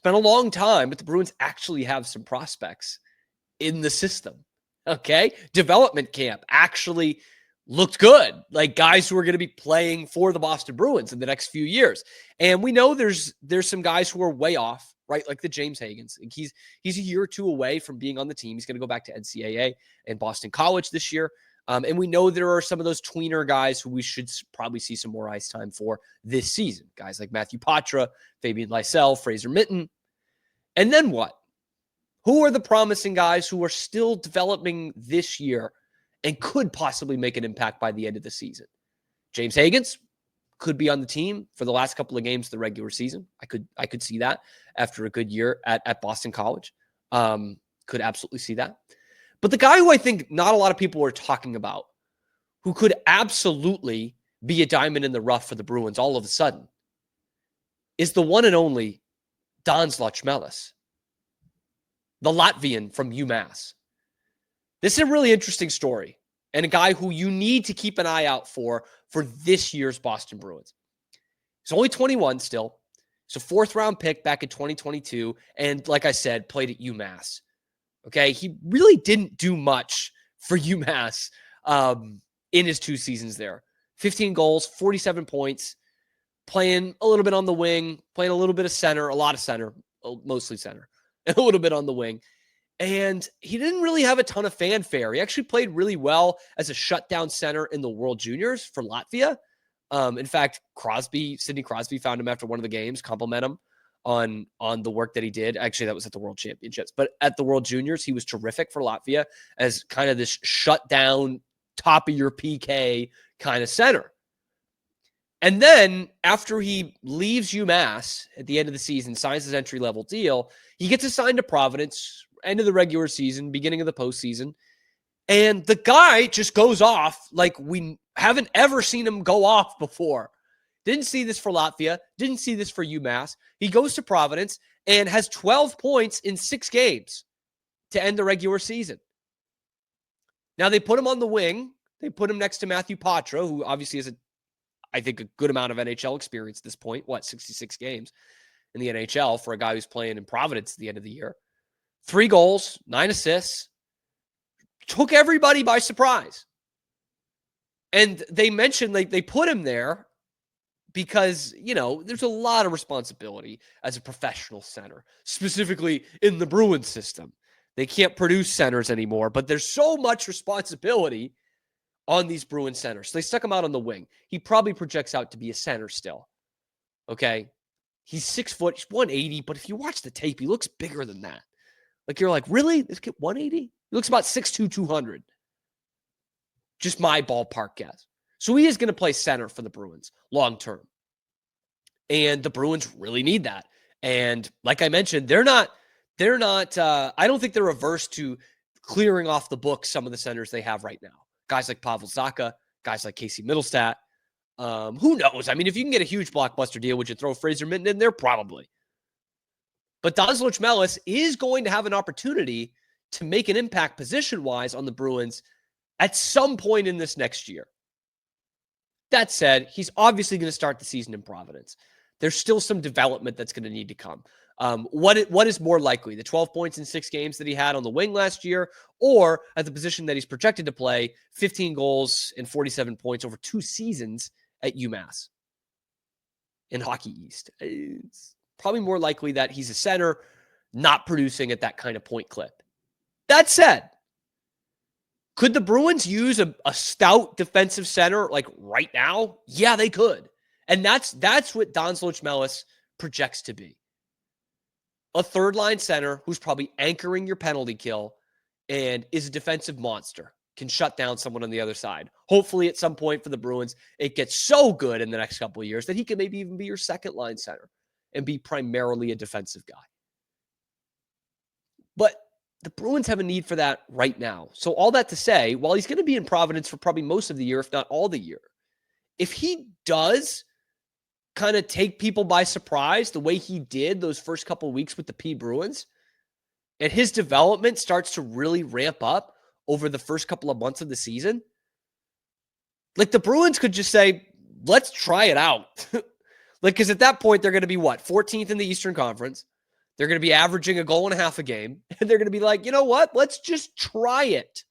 been a long time, but the Bruins actually have some prospects in the system. Okay. Development camp actually looked good. Like guys who are going to be playing for the Boston Bruins in the next few years. And we know there's some guys who are way off, right? Like the James Hagens. He's a year or two away from being on the team. He's going to go back to NCAA and Boston College this year. And we know there are some of those tweener guys who we should probably see some more ice time for this season. Guys like Matthew Patra, Fabian Lysell, Fraser Minton. And then what? Who are the promising guys who are still developing this year and could possibly make an impact by the end of the season? James Hagens could be on the team for the last couple of games of the regular season. I could see that after a good year at Boston College. Could absolutely see that. But the guy who I think not a lot of people are talking about, who could absolutely be a diamond in the rough for the Bruins all of a sudden, is the one and only Dans Locmelis, the Latvian from UMass. This is a really interesting story and a guy who you need to keep an eye out for this year's Boston Bruins. He's only 21 still. He's a fourth-round pick back in 2022, and like I said, played at UMass. Okay, he really didn't do much for UMass in his 2 seasons there. 15 goals, 47 points, playing a little bit on the wing, playing a little bit of center, a lot of center, mostly center, and a little bit on the wing. And he didn't really have a ton of fanfare. He actually played really well as a shutdown center in the World Juniors for Latvia. In fact, Sidney Crosby found him after one of the games, complimented him on the work that he did. Actually, that was at the World Championships. But at the World Juniors, he was terrific for Latvia as kind of this shutdown, top of your PK kind of center. And then after he leaves UMass at the end of the season, signs his entry-level deal, he gets assigned to Providence, end of the regular season, beginning of the postseason. And the guy just goes off like we haven't ever seen him go off before. Didn't see this for Latvia. Didn't see this for UMass. He goes to Providence and has 12 points in 6 games to end the regular season. Now, they put him on the wing. They put him next to Matthew Patra, who obviously has I think, a good amount of NHL experience at this point. 66 games in the NHL for a guy who's playing in Providence at the end of the year. 3 goals, 9 assists. Took everybody by surprise. And they mentioned they put him there because, there's a lot of responsibility as a professional center, specifically in the Bruins system. They can't produce centers anymore, but there's so much responsibility on these Bruins centers. So they stuck him out on the wing. He probably projects out to be a center still. Okay? He's 6 foot, he's 180, but if you watch the tape, he looks bigger than that. Like, you're like, really? This kid 180? He looks about 6'2", 200. Just my ballpark guess. So he is going to play center for the Bruins long term. And the Bruins really need that. And like I mentioned, they're not, I don't think they're averse to clearing off the books some of the centers they have right now. Guys like Pavel Zacha, guys like Casey Middlestat. Who knows? I mean, if you can get a huge blockbuster deal, would you throw Fraser Minton in there? Probably. But Dans Locmelis is going to have an opportunity to make an impact position-wise on the Bruins at some point in this next year. That said, he's obviously going to start the season in Providence. There's still some development that's going to need to come. What is more likely, the 12 points in 6 games that he had on the wing last year, or at the position that he's projected to play, 15 goals and 47 points over 2 seasons at UMass in Hockey East? It's probably more likely that he's a center not producing at that kind of point clip. That said, could the Bruins use a stout defensive center like right now? Yeah, they could. And that's what Dans Locmelis projects to be. A third-line center who's probably anchoring your penalty kill and is a defensive monster, can shut down someone on the other side. Hopefully, at some point for the Bruins, it gets so good in the next couple of years that he can maybe even be your second-line center and be primarily a defensive guy. But the Bruins have a need for that right now. So all that to say, while he's going to be in Providence for probably most of the year, if not all the year, if he does kind of take people by surprise the way he did those first couple of weeks with the P Bruins, and his development starts to really ramp up over the first couple of months of the season, like the Bruins could just say, let's try it out. Because at that point, they're going to be 14th in the Eastern Conference. They're going to be averaging a goal and a half a game. And they're going to be like, you know what? Let's just try it.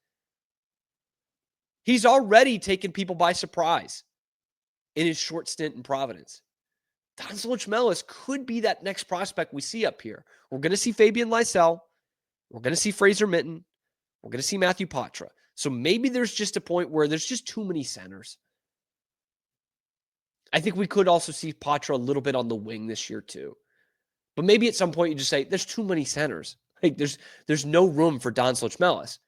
He's already taken people by surprise in his short stint in Providence. Dans Locmelis could be that next prospect we see up here. We're going to see Fabian Lysell. We're going to see Fraser Minten. We're going to see Matthew Poitras. So maybe there's just a point where there's just too many centers. I think we could also see Poitras a little bit on the wing this year too. But maybe at some point you just say, there's too many centers. Like there's no room for Dans Locmelis.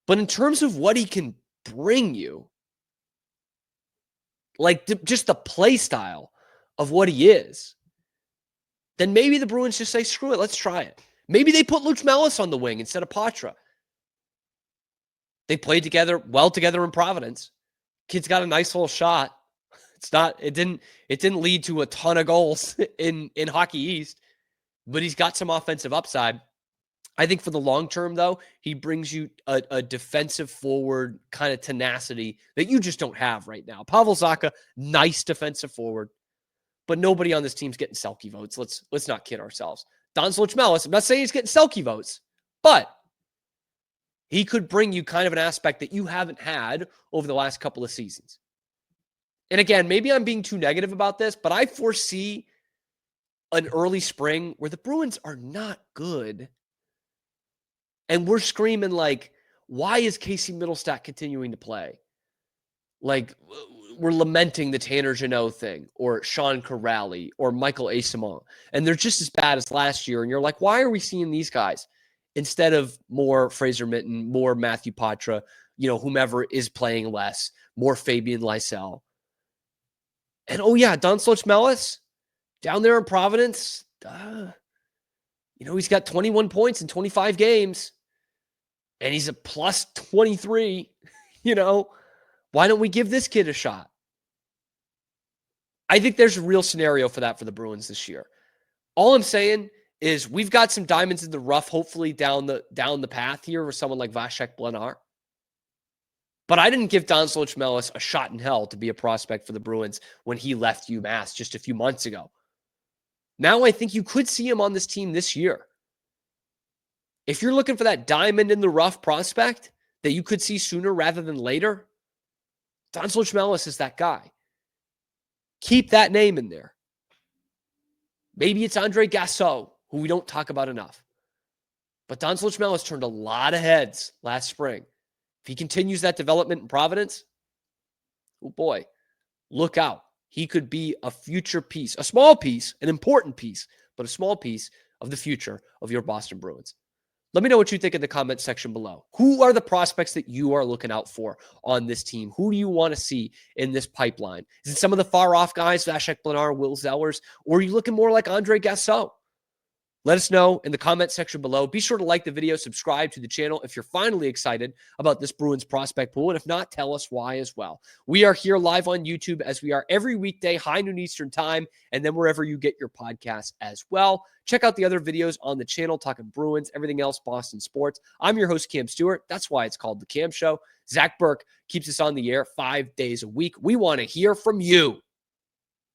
But in terms of what he can bring you, like just the play style of what he is, then maybe the Bruins just say, screw it, let's try it. Maybe they put Locmelis on the wing instead of Poitras. They played well together in Providence. Kid's got a nice little shot. It didn't lead to a ton of goals in Hockey East, but he's got some offensive upside. I think for the long term, though, he brings you a defensive forward kind of tenacity that you just don't have right now. Pavel Zacha, nice defensive forward, but nobody on this team's getting Selke votes. Let's not kid ourselves. Dans Locmelis, I'm not saying he's getting Selke votes, but he could bring you kind of an aspect that you haven't had over the last couple of seasons. And again, maybe I'm being too negative about this, but I foresee an early spring where the Bruins are not good. And we're screaming like, why is Casey Middlestat continuing to play? Like, we're lamenting the Tanner Jeannot thing, or Sean Corrali, or Michael Asimont. And they're just as bad as last year. And you're like, why are we seeing these guys instead of more Fraser Minten, more Matthew Poitras, whomever is playing less, more Fabian Lysell? And oh yeah, Dans Locmelis down there in Providence, he's got 21 points in 25 games, and he's a plus 23. Why don't we give this kid a shot? I think there's a real scenario for that for the Bruins this year. All I'm saying is we've got some diamonds in the rough, hopefully down the path here with someone like Vasek Blenar. But I didn't give Dans Locmelis a shot in hell to be a prospect for the Bruins when he left UMass just a few months ago. Now I think you could see him on this team this year. If you're looking for that diamond in the rough prospect that you could see sooner rather than later, Dans Locmelis is that guy. Keep that name in there. Maybe it's Andre Gasso, who we don't talk about enough. But Dans Locmelis turned a lot of heads last spring. If he continues that development in Providence, oh boy, look out. He could be a future piece, a small piece, an important piece, but a small piece of the future of your Boston Bruins. Let me know what you think in the comment section below. Who are the prospects that you are looking out for on this team? Who do you want to see in this pipeline? Is it some of the far-off guys, Vasek Blenar, Will Zellers, or are you looking more like Andre Gasso? Let us know in the comment section below. Be sure to like the video, subscribe to the channel if you're finally excited about this Bruins prospect pool. And if not, tell us why as well. We are here live on YouTube as we are every weekday, high noon Eastern time, and then wherever you get your podcasts as well. Check out the other videos on the channel, talking Bruins, everything else, Boston sports. I'm your host, Cam Stewart. That's why it's called The Cam Show. Zach Burke keeps us on the air 5 days a week. We want to hear from you.